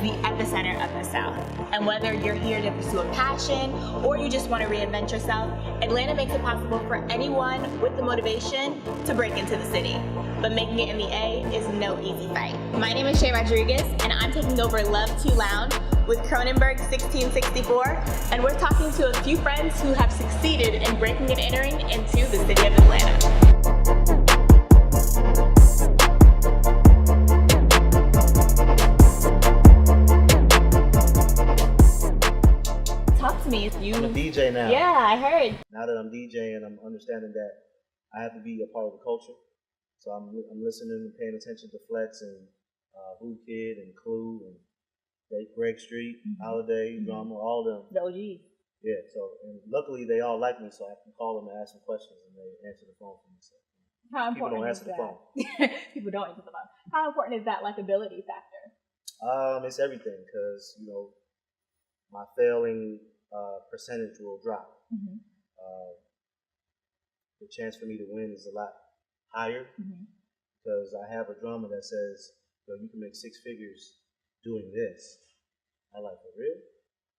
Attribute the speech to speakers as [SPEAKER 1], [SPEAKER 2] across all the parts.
[SPEAKER 1] the epicenter of the South. And whether you're here to pursue a passion or you just want to reinvent yourself, Atlanta makes it possible for anyone with the motivation to break into the city. But making it in the A is no easy fight. My name is Chay Rodriguez, and I'm taking over Love 2 Lounge with Kronenbourg 1664, and we're talking to a few friends who have succeeded in breaking and entering into the city of Atlanta. Me.
[SPEAKER 2] I'm a DJ now.
[SPEAKER 1] Yeah, I heard.
[SPEAKER 2] Now that I'm DJing, I'm understanding that I have to be a part of the culture. So I'm listening and paying attention to Flex and Who Kid and Clue and Greg Street, Holiday, Drama, all of them.
[SPEAKER 1] The OGs.
[SPEAKER 2] Yeah, so and luckily they all like me, so I can call them and ask them questions and they answer the phone for me. So
[SPEAKER 1] how
[SPEAKER 2] people
[SPEAKER 1] important
[SPEAKER 2] don't answer the phone.
[SPEAKER 1] People don't answer the phone. How important is that likability factor?
[SPEAKER 2] It's everything because, you know, my failing percentage will drop. The chance for me to win is a lot higher because I have a drummer that says, "Yo, you can make 6 figures doing this." I'm like, "For real?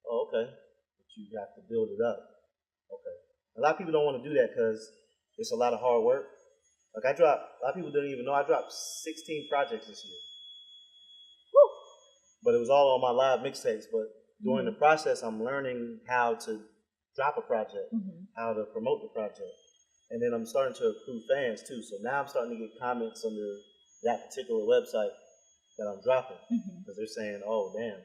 [SPEAKER 2] Oh, okay." But you have to build it up. Okay. A lot of people don't want to do that because it's a lot of hard work. Like a lot of people don't even know I dropped 16 projects this year.
[SPEAKER 1] Woo.
[SPEAKER 2] But it was all on my live mixtapes. But during the process, I'm learning how to drop a project, how to promote the project. And then I'm starting to accrue fans too. So now I'm starting to get comments under that particular website that I'm dropping. Because they're saying, "Oh, damn,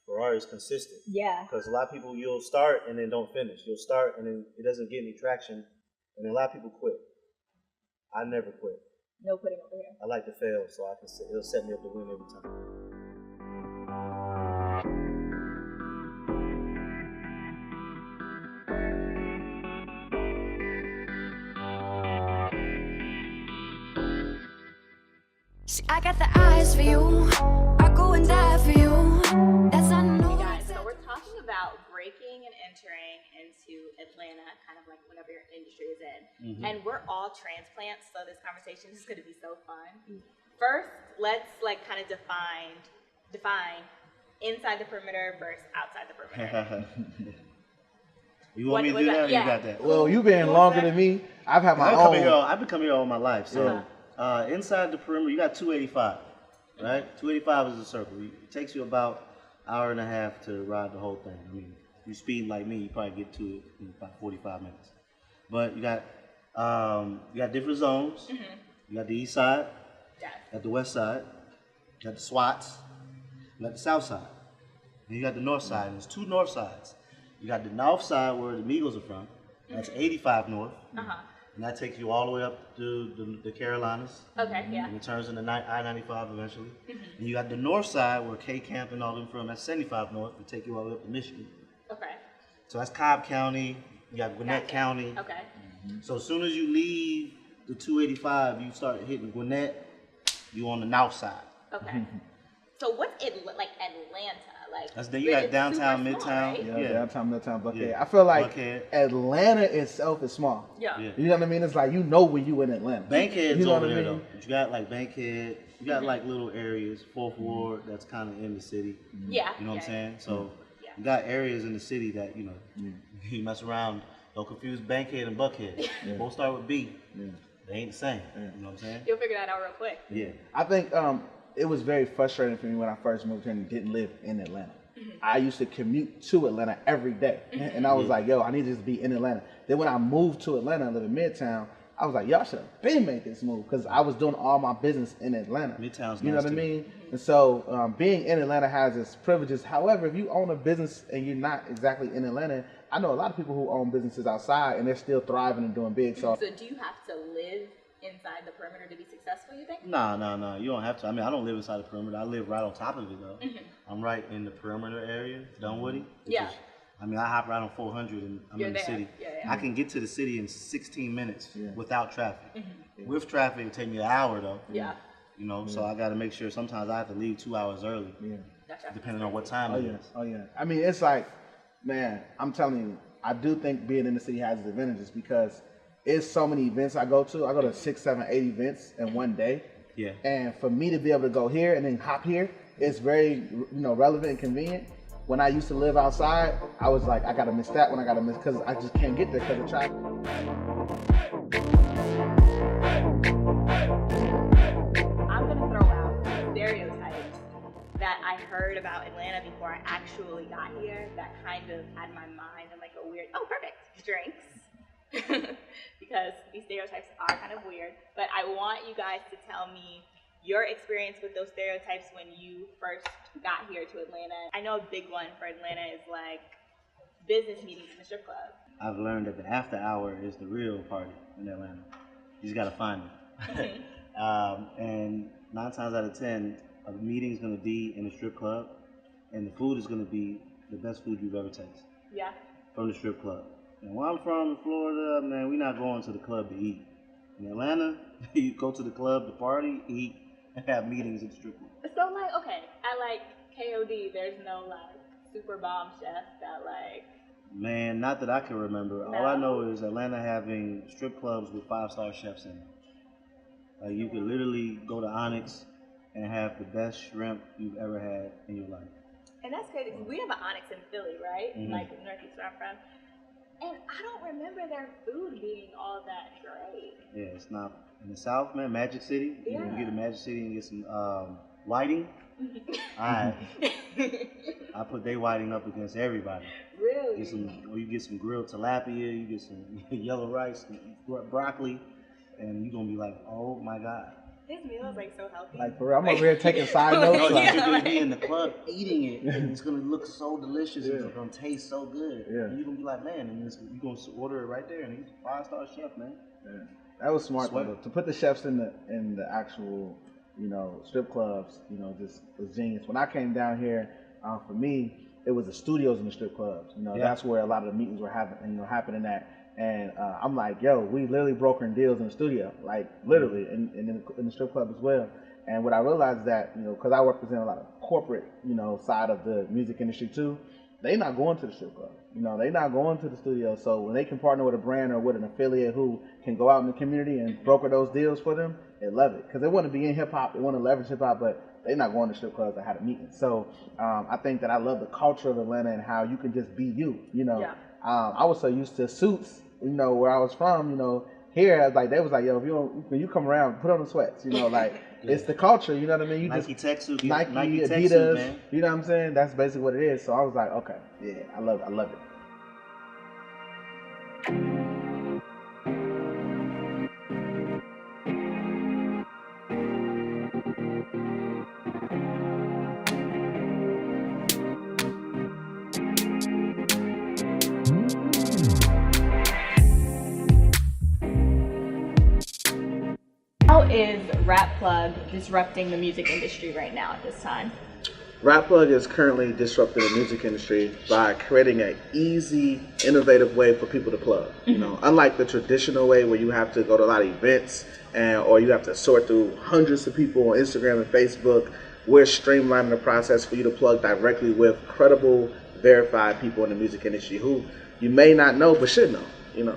[SPEAKER 2] Ferrari's consistent."
[SPEAKER 1] Yeah.
[SPEAKER 2] Because a lot of people, you'll start and then don't finish. You'll start and then it doesn't get any traction. And then a lot of people quit. I never quit.
[SPEAKER 1] No quitting over here.
[SPEAKER 2] I like to fail, so it'll set me up to win every time.
[SPEAKER 3] I got the eyes for you. I go and die for you. That's not no.
[SPEAKER 1] Hey guys, so we're talking about breaking and entering into Atlanta, kind of like whatever your industry is in. And we're all transplants, so this conversation is going to be so fun. First, let's like kind of define inside the perimeter versus outside the perimeter.
[SPEAKER 2] You want me to do that? Or you got that?
[SPEAKER 4] Well, you've been longer than me. I've had my own.
[SPEAKER 2] I've been coming here all my life. So inside the perimeter, you got 285, right? 285 is a circle. It takes you about an hour and a half to ride the whole thing. I mean, if you speed like me, you probably get to it in about 45 minutes. But you got different zones. You got the east side, you got the west side, you got the SWATs, you got the south side, and you got the north side. And there's 2 north sides. You got the north side where the Migos are from. That's 85 north. And that takes you all the way up to the Carolinas.
[SPEAKER 1] Okay, yeah.
[SPEAKER 2] And it turns into I-95 eventually. And you got the north side where K-Camp and all them from. That's 75 north. To take you all the way up to Michigan.
[SPEAKER 1] Okay.
[SPEAKER 2] So that's Cobb County. You got Gwinnett County.
[SPEAKER 1] Okay.
[SPEAKER 2] So as soon as you leave the 285, you start hitting Gwinnett. You on the north side.
[SPEAKER 1] Okay. So what's it like Atlanta? Like
[SPEAKER 2] that's you got downtown, midtown.
[SPEAKER 1] Small, right?
[SPEAKER 4] Yeah, downtown, midtown, Buckhead. Yeah. I feel like Atlanta itself is small.
[SPEAKER 1] Yeah.
[SPEAKER 4] You know what I mean? It's like you know when you in Atlanta.
[SPEAKER 2] Bankhead's over there though. But you got like Bankhead. You got like little areas, 4th Ward, that's kind of in the city.
[SPEAKER 1] Yeah.
[SPEAKER 2] You know what I'm saying? So you got areas in the city that, you know, you mess around. Don't confuse Bankhead and Buckhead. They both start with B. They ain't the same. You know what I'm saying?
[SPEAKER 1] You'll figure that out real quick.
[SPEAKER 2] Yeah.
[SPEAKER 4] I think it was very frustrating for me when I first moved here and didn't live in Atlanta. I used to commute to Atlanta every day. And I was like, yo, I need to just be in Atlanta. Then when I moved to Atlanta and live in Midtown, I was like, y'all should have been made this move because I was doing all my business in Atlanta.
[SPEAKER 2] Midtown's
[SPEAKER 4] you know
[SPEAKER 2] nice
[SPEAKER 4] what I
[SPEAKER 2] too.
[SPEAKER 4] mean? And so being in Atlanta has its privileges. However, if you own a business and you're not exactly in Atlanta, I know a lot of people who own businesses outside and they're still thriving and doing big. So
[SPEAKER 1] do you have to live inside the perimeter to be successful, you think?
[SPEAKER 2] No. You don't have to. I mean, I don't live inside the perimeter. I live right on top of it, though. I'm right in the perimeter area, Dunwoody. I mean, I hop right on 400 and I'm in the city. I can get to the city in 16 minutes without traffic. With traffic, it'll take me an hour, though. You know, so I got to make sure sometimes I have to leave 2 hours early, depending on what time it is.
[SPEAKER 4] Oh, yeah. I mean, it's like, man, I'm telling you, I do think being in the city has its advantages because it's so many events I go to. I go to 6, 7, 8 events in one day. And for me to be able to go here and then hop here it's very, relevant and convenient. When I used to live outside, I was like, I gotta miss that one, because I just can't get there because of traffic.
[SPEAKER 1] I'm gonna throw out stereotypes that I heard about Atlanta before I actually got here that kind of had my mind in like a weird, drinks. Because these stereotypes are kind of weird, but I want you guys to tell me your experience with those stereotypes when you first got here to Atlanta. I know a big one for Atlanta is like business meetings in the strip club.
[SPEAKER 2] I've learned that the after hour is the real party in Atlanta. You just gotta find it. And 9 times out of 10, a meeting is gonna be in a strip club, and the food is gonna be the best food you've ever tasted.
[SPEAKER 1] Yeah.
[SPEAKER 2] From the strip club. And where I'm from, in Florida, man, we're not going to the club to eat. In Atlanta, you go to the club to party, eat, and have meetings at the strip club.
[SPEAKER 1] So like, okay, at like KOD, there's no like super bomb chef that like.
[SPEAKER 2] Man, not that I can remember.
[SPEAKER 1] No?
[SPEAKER 2] All I know is Atlanta having strip clubs with 5-star chefs in them. Like you could literally go to Onyx and have the best shrimp you've ever had in your life.
[SPEAKER 1] And that's crazy because we have an Onyx in Philly, right?
[SPEAKER 2] Mm-hmm.
[SPEAKER 1] Like Northeast where I'm from. And I don't remember their food being all that great.
[SPEAKER 2] Yeah, it's not in the South, man. Magic City.
[SPEAKER 1] Yeah.
[SPEAKER 2] You can get to Magic City and get some whiting. I put their whiting up against everybody.
[SPEAKER 1] Really?
[SPEAKER 2] You get some grilled tilapia, you get some yellow rice, broccoli, and you're gonna be like, oh my God.
[SPEAKER 1] His meal is like so healthy.
[SPEAKER 4] Like for real, I'm over here taking side notes.
[SPEAKER 2] No,
[SPEAKER 4] Like,
[SPEAKER 2] you're gonna be in the club eating it, and it's gonna look so delicious, and it's gonna taste so good.
[SPEAKER 4] Yeah.
[SPEAKER 2] And you're gonna be like, man, and you're gonna order it right there, and he's a 5-star chef, man.
[SPEAKER 4] yeah. That was smart
[SPEAKER 2] Sweat.
[SPEAKER 4] though. To put the chefs in the actual, strip clubs, just was genius. When I came down here, for me, it was the studios and the strip clubs. That's where a lot of the meetings were happening at. And I'm like, yo, we literally brokering deals in the studio, like literally, and in the strip club as well. And what I realized is that, because I represent a lot of corporate, side of the music industry too, they not going to the strip club. They not going to the studio. So when they can partner with a brand or with an affiliate who can go out in the community and broker those deals for them, they love it. Because they want to be in hip hop, they want to leverage hip hop, but they're not going to strip clubs to have a meeting. So I think that I love the culture of Atlanta and how you can just be you.
[SPEAKER 1] Yeah.
[SPEAKER 4] I was so used to suits, where I was from, here, like they was like, yo, when you come around, put on the sweats, like it's the culture, you know what I mean? You
[SPEAKER 2] Nike
[SPEAKER 4] just
[SPEAKER 2] tech suit,
[SPEAKER 4] Nike,
[SPEAKER 2] Nike tech
[SPEAKER 4] Adidas,
[SPEAKER 2] suit, man.
[SPEAKER 4] you know what I'm saying? That's basically what it is. So I was like, okay, yeah, I love it.
[SPEAKER 1] How is Rap Plug disrupting the music industry right now at this time?
[SPEAKER 4] Rap Plug is currently disrupting the music industry by creating an easy, innovative way for people to plug. Unlike the traditional way where you have to go to a lot of events or you have to sort through hundreds of people on Instagram and Facebook, we're streamlining the process for you to plug directly with credible, verified people in the music industry who you may not know but should know.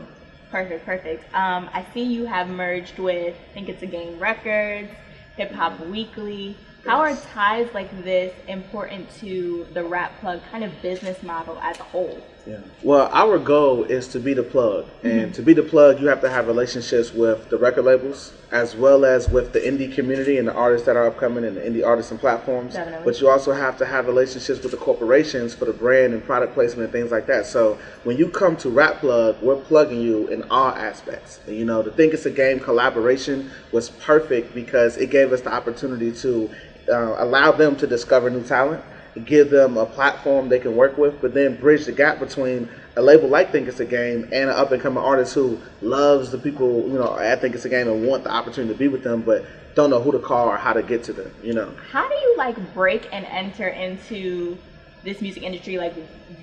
[SPEAKER 1] Perfect. I see you have merged with, I think it's a Game Records, Hip Hop Weekly. How are ties like this important to the Rap Plug kind of business model as a whole?
[SPEAKER 4] Yeah. Well, our goal is to be the plug. And to be the plug, you have to have relationships with the record labels as well as with the indie community and the artists that are upcoming and the indie artists and platforms.
[SPEAKER 1] Definitely.
[SPEAKER 4] But you also have to have relationships with the corporations for the brand and product placement and things like that. So when you come to Rap Plug, we're plugging you in all aspects. And, the Think It's a Game collaboration was perfect because it gave us the opportunity to allow them to discover new talent, give them a platform they can work with, but then bridge the gap between a label like Think It's a Game and an up-and-coming artist who loves the people, at Think It's a Game and want the opportunity to be with them, but don't know who to call or how to get to them,
[SPEAKER 1] How do you break and enter into this music industry?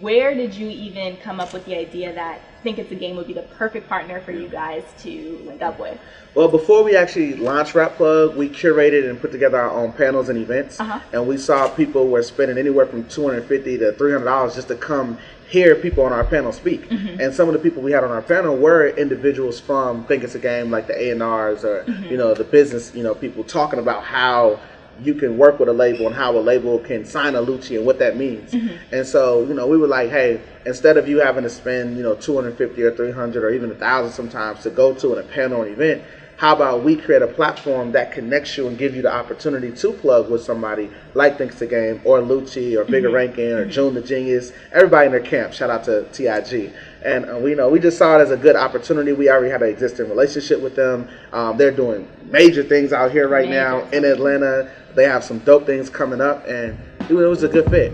[SPEAKER 1] Where did you even come up with the idea that Think It's a Game would be the perfect partner for you guys to link up with?
[SPEAKER 4] Well, before we actually launched Rap Plug, we curated and put together our own panels and events. And we saw people were spending anywhere from $250 to $300 just to come hear people on our panel speak. And some of the people we had on our panel were individuals from Think It's a Game, like the A&Rs or, the business, people talking about how you can work with a label and how a label can sign a Lucci and what that means. And so, you know, we were like, hey, instead of you having to spend, you know, $250 or $300 or even $1,000 sometimes to go to a panel or an event, how about we create a platform that connects you and give you the opportunity to plug with somebody like Thanks to Game or Lucci or Bigger Rankin or June the Genius, everybody in their camp. Shout out to TIG. And we just saw it as a good opportunity. We already had an existing relationship with them. They're doing major things out here right now in Atlanta. They have some dope things coming up, and it was a good fit.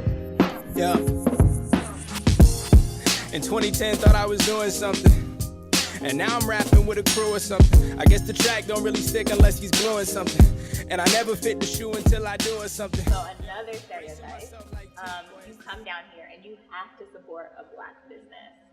[SPEAKER 5] Yeah. In 2010, thought I was doing something. And now I'm rapping with a crew or something. I guess the track don't really stick unless he's gluing something. And I never fit the shoe until I do or something.
[SPEAKER 1] So another stereotype, you come down here and you have to support a black business.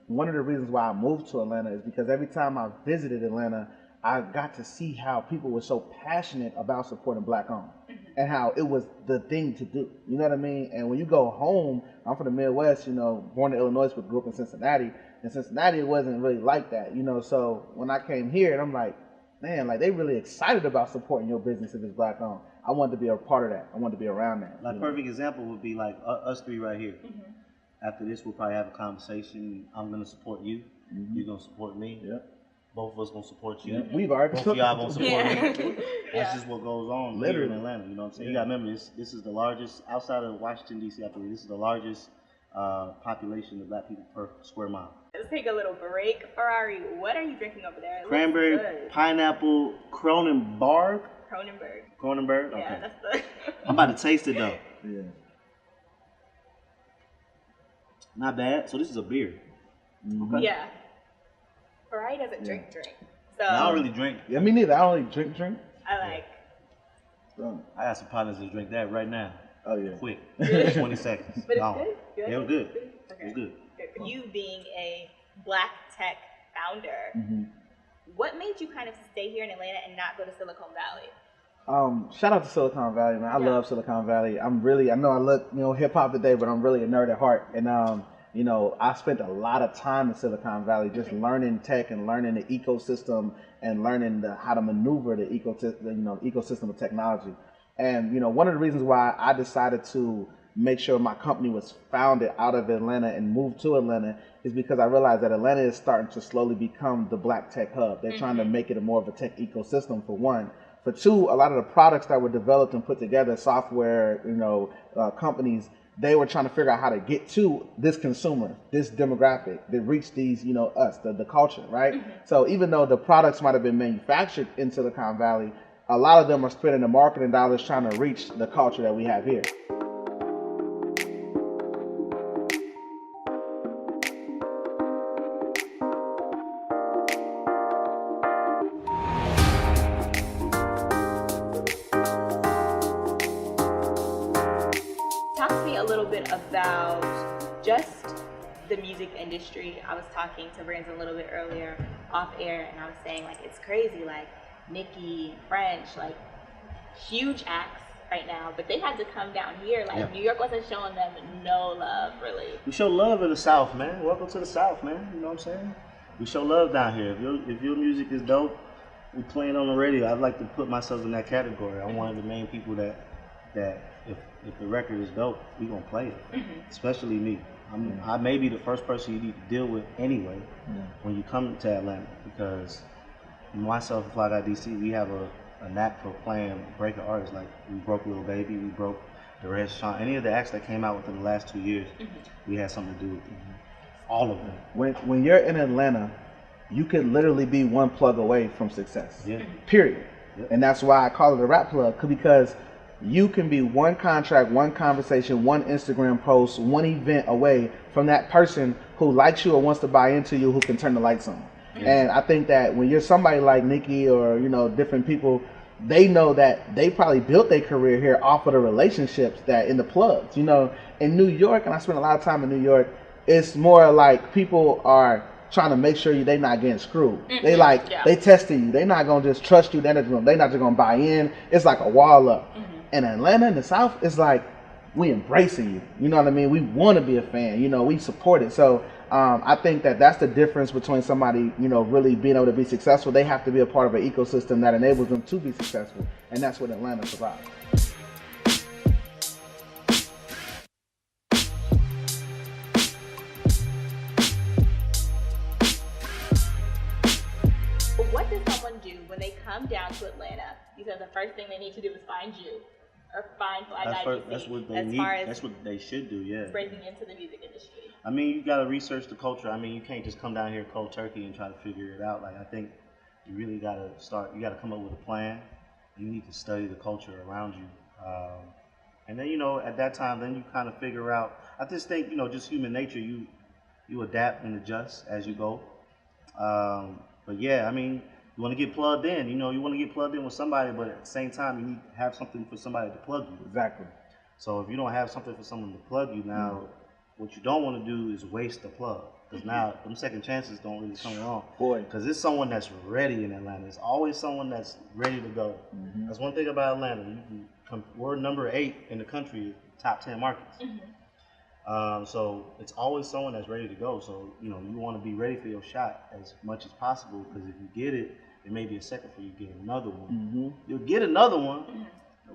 [SPEAKER 4] One of the reasons why I moved to Atlanta is because every time I visited Atlanta, I got to see how people were so passionate about supporting black owned and how it was the thing to do. You know what I mean? And when you go home, I'm from the Midwest, you know, born in Illinois, but grew up in Cincinnati. In Cincinnati, it wasn't really like that, you know. So when I came here, and I'm like, man, like they really excited about supporting your business if it's black owned. I wanted to be a part of that. I wanted to be around that.
[SPEAKER 2] Like perfect example would be like us three right here. After this, we'll probably have a conversation. I'm gonna support you. You're gonna support me.
[SPEAKER 4] Yep.
[SPEAKER 2] Both of us gonna support you.
[SPEAKER 4] Yep. We've already
[SPEAKER 2] both of y'all gonna support me.
[SPEAKER 1] Yeah.
[SPEAKER 2] That's just what goes on here in Atlanta. You know what I'm saying? You gotta remember this is the largest outside of Washington D.C. I believe this is the largest population of black people per square mile.
[SPEAKER 1] Let's take a little break. Ferrari, what are you drinking over there? It
[SPEAKER 2] Cranberry
[SPEAKER 1] looks good.
[SPEAKER 2] pineapple Kronenbourg.
[SPEAKER 1] Kronenbourg.
[SPEAKER 2] Okay.
[SPEAKER 1] Yeah, that's the.
[SPEAKER 2] I'm about to taste it though.
[SPEAKER 4] Yeah.
[SPEAKER 2] Not bad. So this is a beer. Okay.
[SPEAKER 1] Yeah. Ferrari doesn't drink. So
[SPEAKER 2] I don't really drink.
[SPEAKER 4] Yeah, me neither. I don't really drink.
[SPEAKER 1] I like.
[SPEAKER 2] I got some partners that drink that right now.
[SPEAKER 4] Oh yeah.
[SPEAKER 2] Quick. 20 seconds.
[SPEAKER 1] But it's
[SPEAKER 2] Gone.
[SPEAKER 1] good? You like
[SPEAKER 2] Yeah, it was good.
[SPEAKER 1] Okay.
[SPEAKER 2] It was good.
[SPEAKER 1] You being a black tech founder, what made you kind of stay here in Atlanta and not go to Silicon Valley?
[SPEAKER 4] Shout out to Silicon Valley, man. I love Silicon Valley. I know I look, you know, hip hop today, but I'm really a nerd at heart. And you know, I spent a lot of time in Silicon Valley just learning tech and learning the ecosystem and learning how to maneuver the ecosystem of technology. And you know, one of the reasons why I decided to make sure my company was founded out of Atlanta and moved to Atlanta is because I realized that Atlanta is starting to slowly become the black tech hub. They're trying to make it more of a tech ecosystem, for one. For two, a lot of the products that were developed and put together, software, companies, they were trying to figure out how to get to this consumer, this demographic, that reach these, us, the culture, right? So even though the products might have been manufactured in Silicon Valley, a lot of them are spending the marketing dollars trying to reach the culture that we have here.
[SPEAKER 1] Talk to me a little bit about just the music industry. I was talking to Branden a little bit earlier off air, and I was saying, like, it's crazy, like Nicki, French, like huge acts right now, but they had to come down here. Like New York wasn't showing them no love, really.
[SPEAKER 2] We show love in the South, man. Welcome to the South, man. You know what I'm saying? We show love down here. If your music is dope, we playing on the radio. I'd like to put myself in that category. I'm one of the main people that if the record is dope, we gonna play it. Especially me. I may be the first person you need to deal with anyway when you come to Atlanta, because myself and Fly Guy DC, we have a knack for playing breaking artists. Like we broke Lil Baby, we broke the Red Sean. Any of the acts that came out within the last 2 years, we had something to do with them. All of them.
[SPEAKER 4] When you're in Atlanta, you could literally be one plug away from success.
[SPEAKER 2] Yeah.
[SPEAKER 4] Period.
[SPEAKER 2] Yeah.
[SPEAKER 4] And that's why I call it a rap plug, because you can be one contract, one conversation, one Instagram post, one event away from that person who likes you or wants to buy into you, who can turn the lights on. And I think that when you're somebody like Nicki or different people, they know that they probably built their career here off of the relationships that in the plugs. In New York, and I spent a lot of time in New York, it's more like people are trying to make sure they're not getting screwed. They testing you. They're not gonna just trust you. They're not just gonna buy in. It's like a wall up. In Atlanta, in the South, it's like we embracing you. You know what I mean? We want to be a fan. We support it. So I think that that's the difference between somebody, really being able to be successful. They have to be a part of an ecosystem that enables them to be successful, and that's what Atlanta provides.
[SPEAKER 1] does someone do when they come down to Atlanta? You said the first thing they need to do is find you, or find Fly Guy DC.
[SPEAKER 2] That's what they
[SPEAKER 1] as
[SPEAKER 2] need.
[SPEAKER 1] far as
[SPEAKER 2] That's what they should do. Yeah.
[SPEAKER 1] breaking into the music industry.
[SPEAKER 2] I mean, you gotta research the culture. I mean, you can't just come down here cold turkey and try to figure it out. Like, I think you really gotta start. You gotta come up with a plan. You need to study the culture around you, and then at that time, then you kind of figure out. I just think just human nature. You adapt and adjust as you go. But yeah, I mean, you want to get plugged in. You want to get plugged in with somebody, but at the same time, you need to have something for somebody to plug you.
[SPEAKER 4] Exactly.
[SPEAKER 2] So if you don't have something for someone to plug you now. What you don't want to do is waste the plug, because now them second chances don't really come along.
[SPEAKER 4] Boy,
[SPEAKER 2] because it's someone that's ready in Atlanta. It's always someone that's ready to go. That's one thing about Atlanta. We're number 8 in the country, top 10 markets. So it's always someone that's ready to go. So you want to be ready for your shot as much as possible, because if you get it, it may be a second for you to get another one. You'll get another one.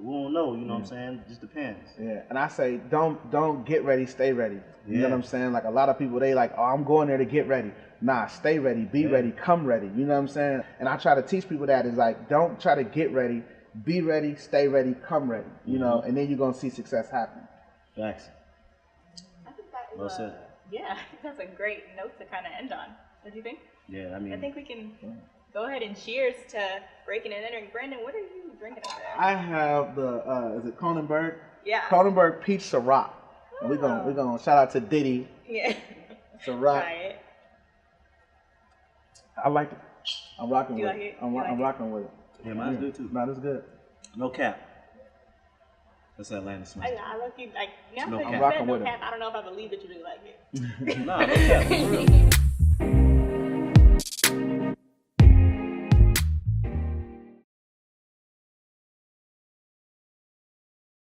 [SPEAKER 2] We don't know, what I'm saying? It just depends.
[SPEAKER 4] Yeah, and I say don't get ready, stay ready. You know what I'm saying? Like a lot of people, they like, oh, I'm going there to get ready. Nah, stay ready, be ready, come ready. You know what I'm saying? And I try to teach people that is like, don't try to get ready, be ready, stay ready, come ready. You know, and then you're gonna see success happen.
[SPEAKER 2] Thanks.
[SPEAKER 1] I think that is
[SPEAKER 2] Well said.
[SPEAKER 1] Yeah, I think that's a great note to kind of end on. What do you think?
[SPEAKER 2] Yeah, I mean,
[SPEAKER 1] I think we can go ahead and cheers to breaking and entering. Branden, what are you drinking over there?
[SPEAKER 4] I have the is it Kronenbourg?
[SPEAKER 1] Yeah.
[SPEAKER 4] Kronenbourg Peach Ciroc. And we're gonna shout out to Diddy.
[SPEAKER 1] Yeah.
[SPEAKER 4] Ciroc.
[SPEAKER 1] Try it.
[SPEAKER 4] I like it. I'm rocking
[SPEAKER 1] Do you
[SPEAKER 4] with
[SPEAKER 1] like
[SPEAKER 4] it.
[SPEAKER 1] it?
[SPEAKER 4] I'm
[SPEAKER 1] You like it?
[SPEAKER 4] rocking with it.
[SPEAKER 2] yeah, mine's good too.
[SPEAKER 4] No, that's good.
[SPEAKER 2] No cap. That's Atlanta smell.
[SPEAKER 1] I love you. Like now
[SPEAKER 2] No
[SPEAKER 1] that
[SPEAKER 2] cap.
[SPEAKER 1] you
[SPEAKER 4] I'm rocking
[SPEAKER 1] said no
[SPEAKER 4] with it.
[SPEAKER 1] cap, I don't know if I believe that you do like it.
[SPEAKER 2] Nah, no cap. For real.